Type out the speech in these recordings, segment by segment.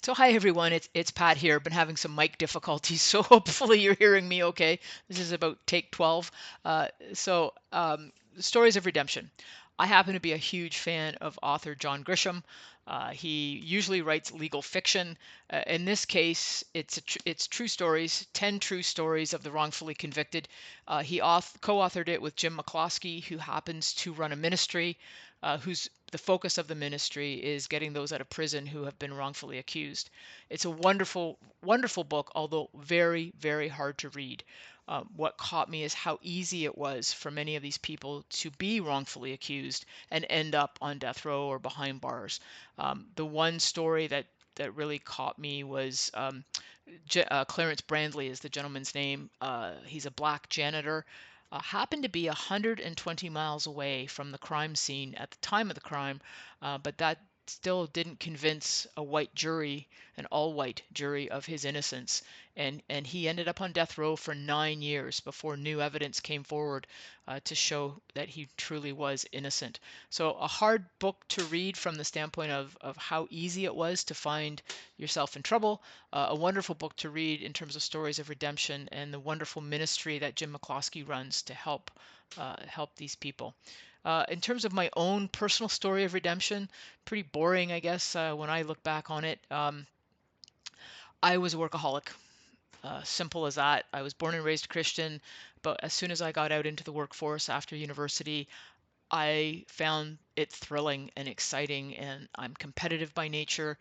So hi everyone, it's Pat here. Been having some mic difficulties, so hopefully you're hearing me okay. This is about take 12. Stories of redemption. I happen to be a huge fan of author John Grisham. He usually writes legal fiction. In this case, it's true stories, 10 true stories of the wrongfully convicted. He co-authored it with Jim McCloskey, who happens to run a ministry, whose the focus of the ministry is getting those out of prison who have been wrongfully accused. It's a wonderful, wonderful book, although very, very hard to read. What caught me is how easy it was for many of these people to be wrongfully accused and end up on death row or behind bars. The one story that really caught me was Clarence Brandley is the gentleman's name. He's a black janitor. Happened to be 120 miles away from the crime scene at the time of the crime, but that still didn't convince a white jury, an all-white jury, of his innocence. And he ended up on death row for 9 years before new evidence came forward to show that he truly was innocent. So a hard book to read from the standpoint of how easy it was to find yourself in trouble, a wonderful book to read in terms of stories of redemption and the wonderful ministry that Jim McCloskey runs to help these people. In terms of my own personal story of redemption, pretty boring, I guess, when I look back on it. I was a workaholic. Simple as that. I was born and raised Christian, but as soon as I got out into the workforce after university, I found it thrilling and exciting, and I'm competitive by nature.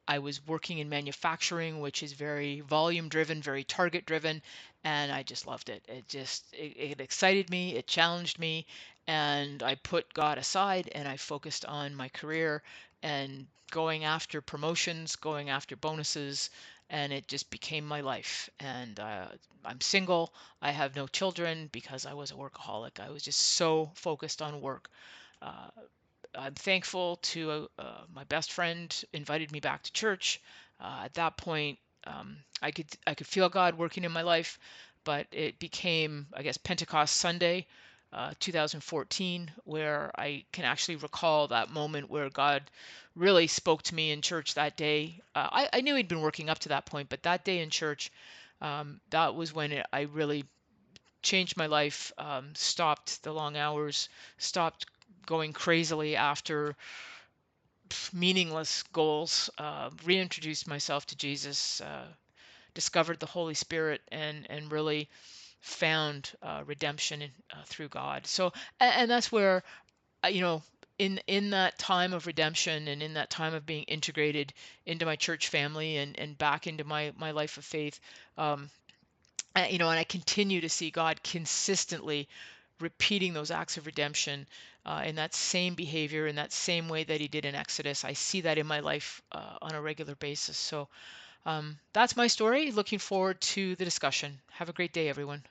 I was working in manufacturing, which is very volume driven, very target driven, and I just loved it. It excited me, it challenged me, and I put God aside and I focused on my career and going after promotions, going after bonuses, and it just became my life. And I'm single. I have no children because I was a workaholic. I was just so focused on work. Uh, I'm thankful to my best friend invited me back to church. At that point, I could feel God working in my life, but it became, I guess, Pentecost Sunday, 2014, where I can actually recall that moment where God really spoke to me in church that day. I knew He'd been working up to that point, but that day in church, that was when I really changed my life, stopped the long hours, stopped going crazily after meaningless goals, reintroduced myself to Jesus, discovered the Holy Spirit, and really found redemption through God. So, and that's where, you know, in that time of redemption and in that time of being integrated into my church family and back into my life of faith, um, and I continue to see God consistently repeating those acts of redemption in that same behavior, in that same way that He did in Exodus. I see that in my life on a regular basis. So that's my story. Looking forward to the discussion. Have a great day, everyone.